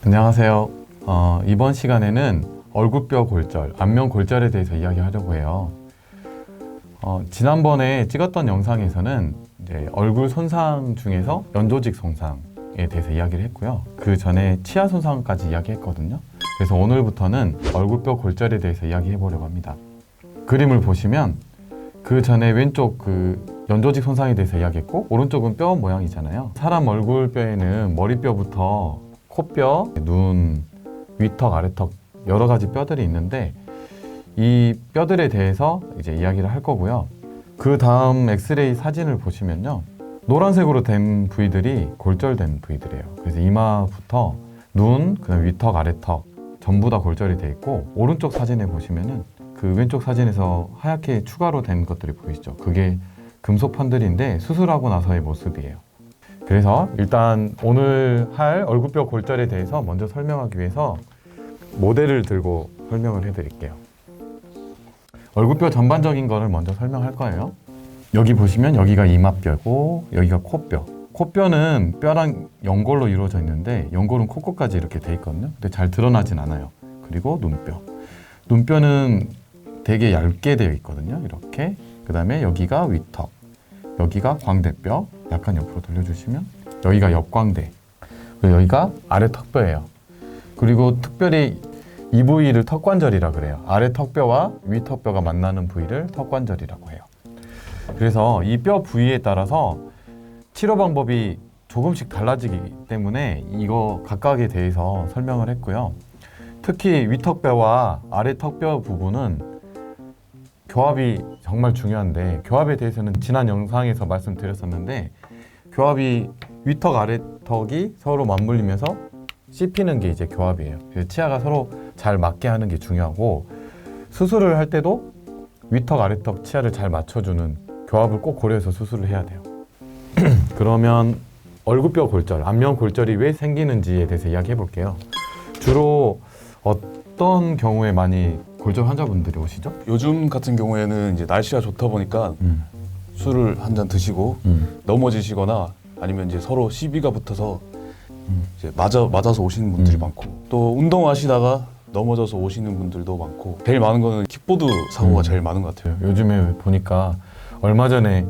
안녕하세요. 이번 시간에는 얼굴뼈 골절, 안면 골절에 대해서 이야기하려고 해요. 지난번에 찍었던 영상에서는 이제 얼굴 손상 중에서 연조직 손상에 대해서 이야기를 했고요. 그 전에 치아 손상까지 이야기했거든요. 그래서 오늘부터는 얼굴뼈 골절에 대해서 이야기해 보려고 합니다. 그림을 보시면 그 전에 왼쪽 그 연조직 손상에 대해서 이야기했고, 오른쪽은 뼈 모양이잖아요. 사람 얼굴뼈에는 머리뼈부터 코뼈, 눈, 위턱, 아래턱 여러 가지 뼈들이 있는데 이 뼈들에 대해서 이제 이야기를 할 거고요. 그 다음 엑스레이 사진을 보시면요, 노란색으로 된 부위들이 골절된 부위들이에요. 그래서 이마부터 눈, 그다음 위턱, 아래턱 전부 다 골절이 돼 있고, 오른쪽 사진에 보시면은 그 왼쪽 사진에서 하얗게 추가로 된 것들이 보이시죠? 그게 금속 판들인데 수술하고 나서의 모습이에요. 그래서 일단 오늘 할 얼굴뼈 골절에 대해서 먼저 설명하기 위해서 모델을 들고 설명을 해드릴게요. 얼굴뼈 전반적인 거를 먼저 설명할 거예요. 여기 보시면 여기가 이마뼈고 여기가 코뼈. 코뼈는 뼈랑 연골로 이루어져 있는데 연골은 코끝까지 이렇게 돼 있거든요. 근데 잘 드러나진 않아요. 그리고 눈뼈. 눈뼈는 되게 얇게 되어 있거든요. 이렇게. 그 다음에 여기가 위턱. 여기가 광대뼈. 약간 옆으로 돌려주시면 여기가 역광대. 그리고 여기가 아래 턱뼈예요. 그리고 특별히 이 부위를 턱관절이라 그래요. 아래 턱뼈와 위 턱뼈가 만나는 부위를 턱관절이라고 해요. 그래서 이 뼈 부위에 따라서 치료 방법이 조금씩 달라지기 때문에 이거 각각에 대해서 설명을 했고요. 특히 위턱뼈와 아래 턱뼈 부분은 교합이 정말 중요한데, 교합에 대해서는 지난 영상에서 말씀드렸었는데, 교합이 위턱 아래턱이 서로 맞물리면서 씹히는 게 이제 교합이에요. 그래서 치아가 서로 잘 맞게 하는 게 중요하고, 수술을 할 때도 위턱 아래턱 치아를 잘 맞춰주는 교합을 꼭 고려해서 수술을 해야 돼요. 그러면 얼굴뼈 골절, 안면 골절이 왜 생기는지에 대해서 이야기해 볼게요. 주로 어떤 경우에 많이 골절 환자분들이 오시죠? 요즘 같은 경우에는 이제 날씨가 좋다 보니까 술을 한 잔 드시고 넘어지시거나 아니면 이제 서로 시비가 붙어서 이제 맞아서 오시는 분들이 많고, 또 운동하시다가 넘어져서 오시는 분들도 많고, 제일 많은 거는 킥보드 사고가 제일 많은 것 같아요. 요즘에 보니까 얼마 전에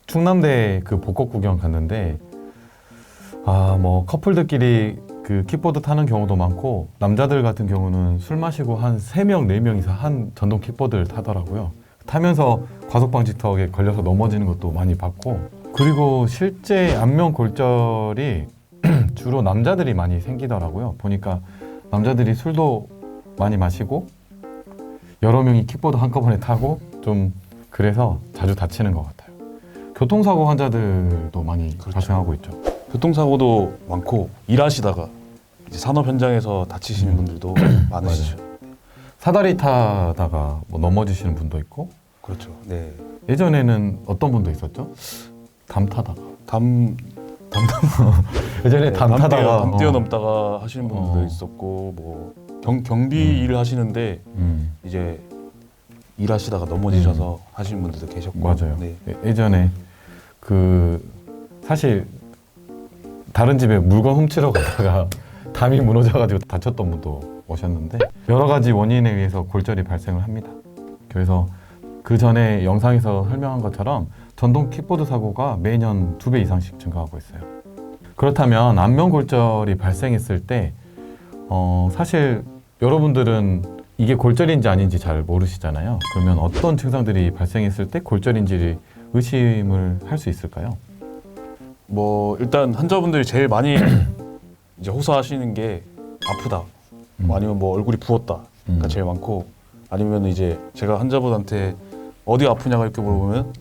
충남대 그 벚꽃 구경 갔는데, 뭐 커플들끼리 그 킥보드 타는 경우도 많고, 남자들 같은 경우는 술 마시고 한 3명, 4명이서 한 전동 킥보드를 타더라고요. 타면서 과속방지턱에 걸려서 넘어지는 것도 많이 봤고, 그리고 실제 안면 골절이 주로 남자들이 많이 생기더라고요. 보니까 남자들이 술도 많이 마시고 여러 명이 킥보드 한꺼번에 타고 좀 그래서 자주 다치는 것 같아요. 교통사고 환자들도 많이 발생하고 있죠. 교통사고도 많고, 일하시다가 이제 산업 현장에서 다치시는 분들도 많으시죠. 사다리 타다가 뭐 넘어지시는 분도 있고. 그렇죠. 네. 예전에는 어떤 분도 있었죠? 담 타다가. 예전에 네, 담 타다가 담 뛰어넘다가 하시는 분들도 있었고, 뭐 경비 일을 하시는데 이제 일하시다가 넘어지셔서 하시는 분들도 계셨고. 맞아요. 네. 예전에 그 사실 다른 집에 물건 훔치러 가다가 담이 무너져가지고 다쳤던 분도 오셨는데, 여러 가지 원인에 의해서 골절이 발생을 합니다. 그래서 그 전에 영상에서 설명한 것처럼 전동 킥보드 사고가 매년 2배 이상씩 증가하고 있어요. 그렇다면 안면 골절이 발생했을 때 사실 여러분들은 이게 골절인지 아닌지 잘 모르시잖아요. 그러면 어떤 증상들이 발생했을 때 골절인지 의심을 할 수 있을까요? 뭐 일단 환자분들이 제일 많이 이제 호소하시는 게 아프다, 뭐 아니면 뭐 얼굴이 부었다가 제일 많고, 아니면 이제 제가 환자분한테 어디 아프냐고 이렇게 물어보면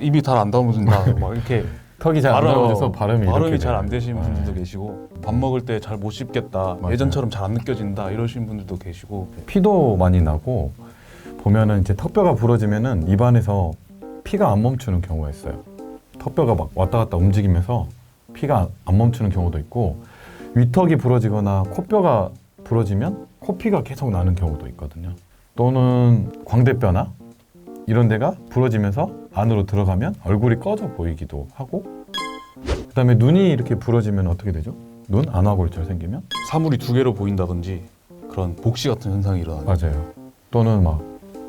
입이 잘 안 다물어진다, 막 이렇게 턱이 잘 안 나오셔서 발음이 잘 안 되시는 분들도 계시고, 밥 먹을 때 잘 못 씹겠다, 맞아요. 예전처럼 잘 안 느껴진다 이러시는 분들도 계시고. 피도 많이 나고, 보면은 이제 턱뼈가 부러지면은 입안에서 피가 안 멈추는 경우가 있어요. 턱뼈가 막 왔다 갔다 움직이면서 피가 안 멈추는 경우도 있고, 위턱이 부러지거나 코뼈가 부러지면 코피가 계속 나는 경우도 있거든요. 또는 광대뼈나 이런 데가 부러지면서 안으로 들어가면 얼굴이 꺼져 보이기도 하고, 그 다음에 눈이 이렇게 부러지면 어떻게 되죠? 눈 안화골절 생기면 사물이 두 개로 보인다든지 그런 복시 같은 현상이 일어나요. 맞아요. 또는 막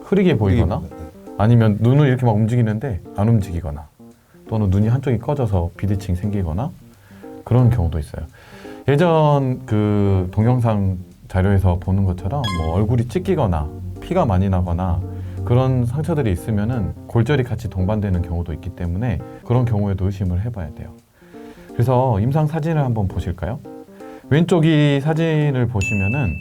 흐리게 보이거나 네. 아니면 눈을 이렇게 막 움직이는데 안 움직이거나 또는 눈이 한쪽이 꺼져서 비대칭 생기거나 그런 경우도 있어요. 예전 그 동영상 자료에서 보는 것처럼 뭐 얼굴이 찢기거나 피가 많이 나거나 그런 상처들이 있으면은 골절이 같이 동반되는 경우도 있기 때문에 그런 경우에도 의심을 해봐야 돼요. 그래서 임상 사진을 한번 보실까요? 왼쪽 이 사진을 보시면은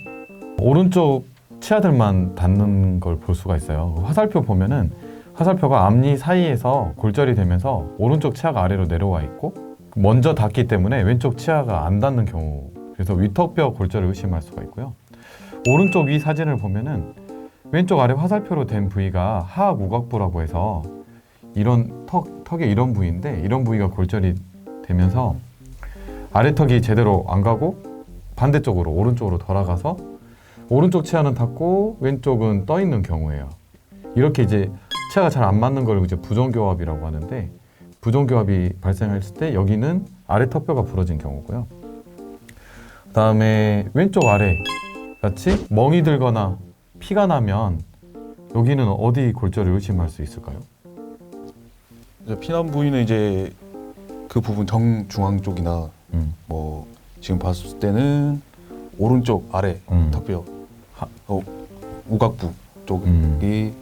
오른쪽 치아들만 닿는 걸 볼 수가 있어요. 화살표 보면은 화살표가 앞니 사이에서 골절이 되면서 오른쪽 치아가 아래로 내려와 있고 먼저 닿기 때문에 왼쪽 치아가 안 닿는 경우, 그래서 위턱뼈 골절을 의심할 수가 있고요. 오른쪽 위 사진을 보면은 왼쪽 아래 화살표로 된 부위가 하악 우각부라고 해서 이런 턱의 이런 부위인데 이런 부위가 골절이 되면서 아래 턱이 제대로 안 가고 반대쪽으로 오른쪽으로 돌아가서 오른쪽 치아는 닿고 왼쪽은 떠 있는 경우예요. 이렇게 이제 치아가 잘 안 맞는 걸 이제 부정교합이라고 하는데 부정교합이 발생했을 때 여기는 아래 턱뼈가 부러진 경우고요. 그다음에 왼쪽 아래 같이 멍이 들거나 피가 나면 여기는 어디 골절을 의심할 수 있을까요? 이제 피난 부위는 이제 그 부분 정중앙 쪽이나 뭐 지금 봤을 때는 오른쪽 아래 턱뼈 우각부 쪽이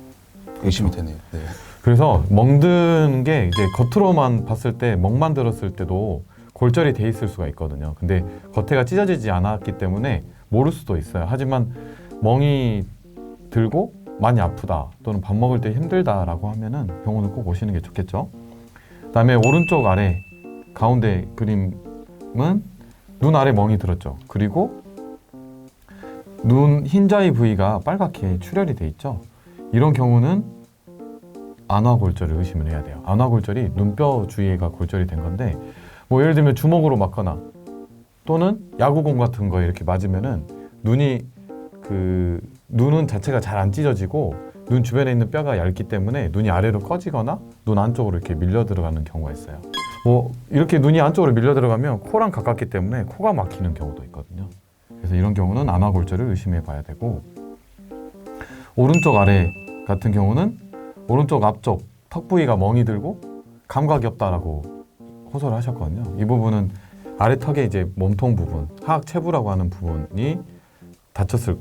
의심이 되네요. 네. 그래서 멍든 게 이제 겉으로만 봤을 때 멍만 들었을 때도 골절이 돼 있을 수가 있거든요. 근데 겉에가 찢어지지 않았기 때문에 모를 수도 있어요. 하지만 멍이 들고 많이 아프다 또는 밥 먹을 때 힘들다라고 하면은 병원을 꼭 오시는 게 좋겠죠. 그다음에 오른쪽 아래 가운데 그림은 눈 아래 멍이 들었죠. 그리고 눈 흰자위 부위가 빨갛게 출혈이 돼 있죠. 이런 경우는 안화골절을 의심을 해야 돼요. 안화골절이 눈뼈 주위가 골절이 된 건데 뭐 예를 들면 주먹으로 맞거나 또는 야구공 같은 거 이렇게 맞으면은 눈은 자체가 잘 안 찢어지고 눈 주변에 있는 뼈가 얇기 때문에 눈이 아래로 꺼지거나 눈 안쪽으로 이렇게 밀려 들어가는 경우가 있어요. 뭐 이렇게 눈이 안쪽으로 밀려 들어가면 코랑 가깝기 때문에 코가 막히는 경우도 있거든요. 그래서 이런 경우는 안화골절을 의심해 봐야 되고, 오른쪽 아래 같은 경우는 오른쪽 앞쪽 턱 부위가 멍이 들고 감각이 없다라고 호소를 하셨거든요. 이 부분은 아래 턱의 이제 몸통 부분, 하악 체부라고 하는 부분이 다쳤을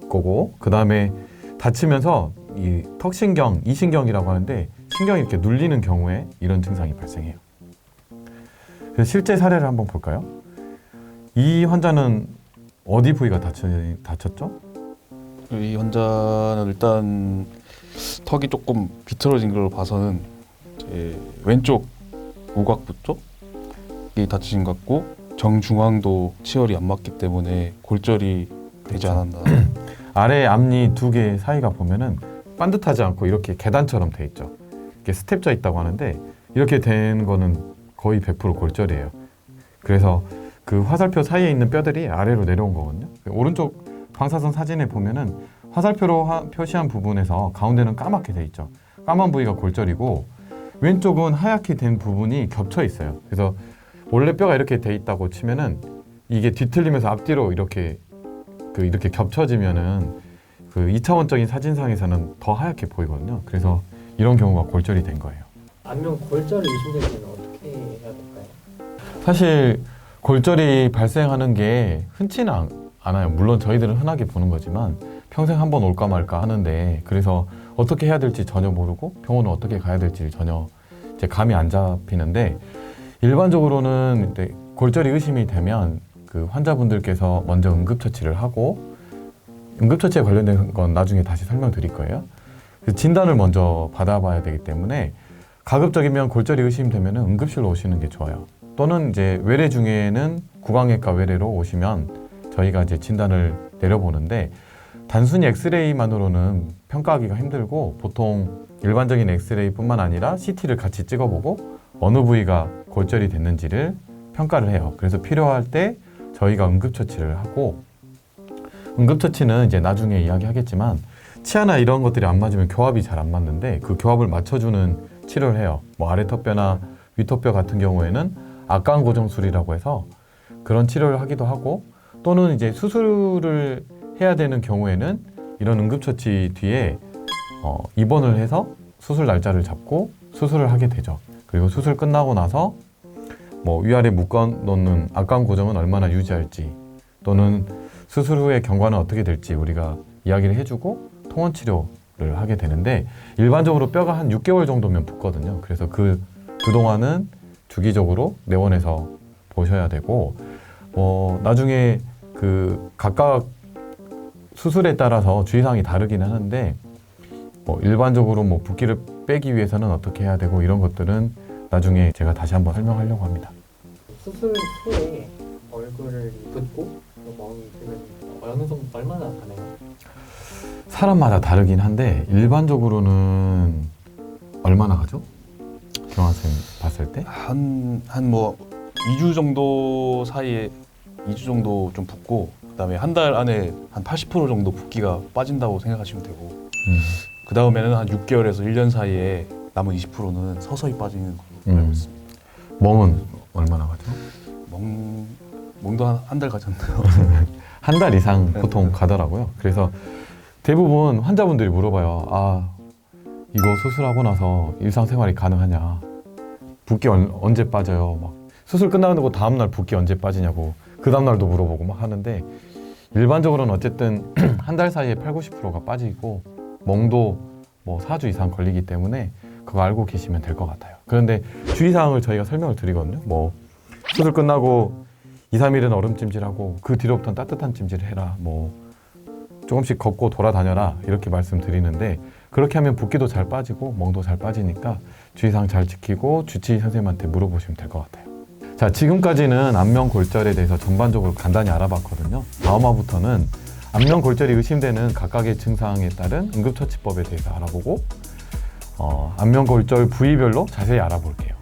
거고, 그 다음에 다치면서 이 턱신경, 이신경이라고 하는데 신경이 이렇게 눌리는 경우에 이런 증상이 발생해요. 그래서 실제 사례를 한번 볼까요? 이 환자는 어디 부위가 다쳤죠? 이 환자는 일단 턱이 조금 비틀어진 걸 봐서는 제 왼쪽 우각부 쪽이 다치신 것 같고 정중앙도 치열이 안 맞기 때문에 골절이 되지 않았나. 아래 앞니 두 개 사이가 보면은 반듯하지 않고 이렇게 계단처럼 돼 있죠. 이렇게 스텝져 있다고 하는데 이렇게 된 거는 거의 100% 골절이에요. 그래서 그 화살표 사이에 있는 뼈들이 아래로 내려온 거거든요. 오른쪽 방사선 사진에 보면은 화살표로 표시한 부분에서 가운데는 까맣게 돼 있죠. 까만 부위가 골절이고 왼쪽은 하얗게 된 부분이 겹쳐 있어요. 그래서 원래 뼈가 이렇게 돼 있다고 치면은 이게 뒤틀리면서 앞뒤로 이렇게 겹쳐지면은 그 2차원적인 사진상에서는 더 하얗게 보이거든요. 그래서 이런 경우가 골절이 된 거예요. 안면 골절이 의심될 때는 어떻게 해야 될까요? 사실 골절이 발생하는 게 흔치는 않아요. 물론 저희들은 흔하게 보는 거지만 평생 한 번 올까 말까 하는데, 그래서 어떻게 해야 될지 전혀 모르고 병원을 어떻게 가야 될지 전혀 이제 감이 안 잡히는데, 일반적으로는 이제 골절이 의심이 되면 그 환자분들께서 먼저 응급처치를 하고, 응급처치에 관련된 건 나중에 다시 설명드릴 거예요. 진단을 먼저 받아봐야 되기 때문에 가급적이면 골절이 의심되면 응급실로 오시는 게 좋아요. 또는 이제 외래 중에는 구강외과 외래로 오시면 저희가 이제 진단을 내려보는데, 단순히 엑스레이만으로는 평가하기가 힘들고 보통 일반적인 엑스레이뿐만 아니라 CT를 같이 찍어보고 어느 부위가 골절이 됐는지를 평가를 해요. 그래서 필요할 때 저희가 응급처치를 하고, 응급처치는 이제 나중에 이야기하겠지만 치아나 이런 것들이 안 맞으면 교합이 잘 안 맞는데 그 교합을 맞춰주는 치료를 해요. 뭐 아래 턱뼈나 위 턱뼈 같은 경우에는 악강 고정술이라고 해서 그런 치료를 하기도 하고 또는 이제 수술을 해야 되는 경우에는 이런 응급처치 뒤에 입원을 해서 수술 날짜를 잡고 수술을 하게 되죠. 그리고 수술 끝나고 나서 뭐 위아래 묶어 놓는 악관 고정은 얼마나 유지할지 또는 수술 후에 경과는 어떻게 될지 우리가 이야기를 해주고 통원 치료를 하게 되는데 일반적으로 뼈가 한 6개월 정도면 붙거든요. 그래서 그동안은 주기적으로 내원해서 보셔야 되고 나중에 그 각각 수술에 따라서 주의사항이 다르기는 하는데 일반적으로 뭐 붓기를 빼기 위해서는 어떻게 해야 되고 이런 것들은 나중에 제가 다시 한번 설명하려고 합니다. 수술 후에 얼굴을 붓고 멍이 들면 어느 정도 얼마나 가나요? 사람마다 다르긴 한데 일반적으로는 얼마나 가죠? 경환 선생님 봤을 때? 한 뭐 2주 정도 사이에 2주 정도 좀 붓고 그다음에 한 달 안에 한 80% 정도 붓기가 빠진다고 생각하시면 되고 그 다음에는 한 6개월에서 1년 사이에 남은 20%는 서서히 빠지는 걸로 알고 있습니다. 멍은 얼마나 가죠? 멍도 한 달 가졌나요? 한 달 이상 보통 가더라고요. 그래서 대부분 환자분들이 물어봐요. 아, 이거 수술하고 나서 일상생활이 가능하냐? 붓기 언제 빠져요? 막 수술 끝나고 다음날 붓기 언제 빠지냐고 그 다음날도 물어보고 막 하는데 일반적으로는 어쨌든 한 달 사이에 80~90%가 빠지고 멍도 뭐 4주 이상 걸리기 때문에 그거 알고 계시면 될 것 같아요. 그런데 주의사항을 저희가 설명을 드리거든요. 뭐 수술 끝나고 2~3일은 얼음찜질하고 그 뒤로부터는 따뜻한 찜질을 해라. 뭐 조금씩 걷고 돌아다녀라 이렇게 말씀드리는데 그렇게 하면 붓기도 잘 빠지고 멍도 잘 빠지니까 주의사항 잘 지키고 주치의 선생님한테 물어보시면 될 것 같아요. 자, 지금까지는 안면골절에 대해서 전반적으로 간단히 알아봤거든요. 다음 화부터는 안면골절이 의심되는 각각의 증상에 따른 응급처치법에 대해서 알아보고 안면골절 부위별로 자세히 알아볼게요.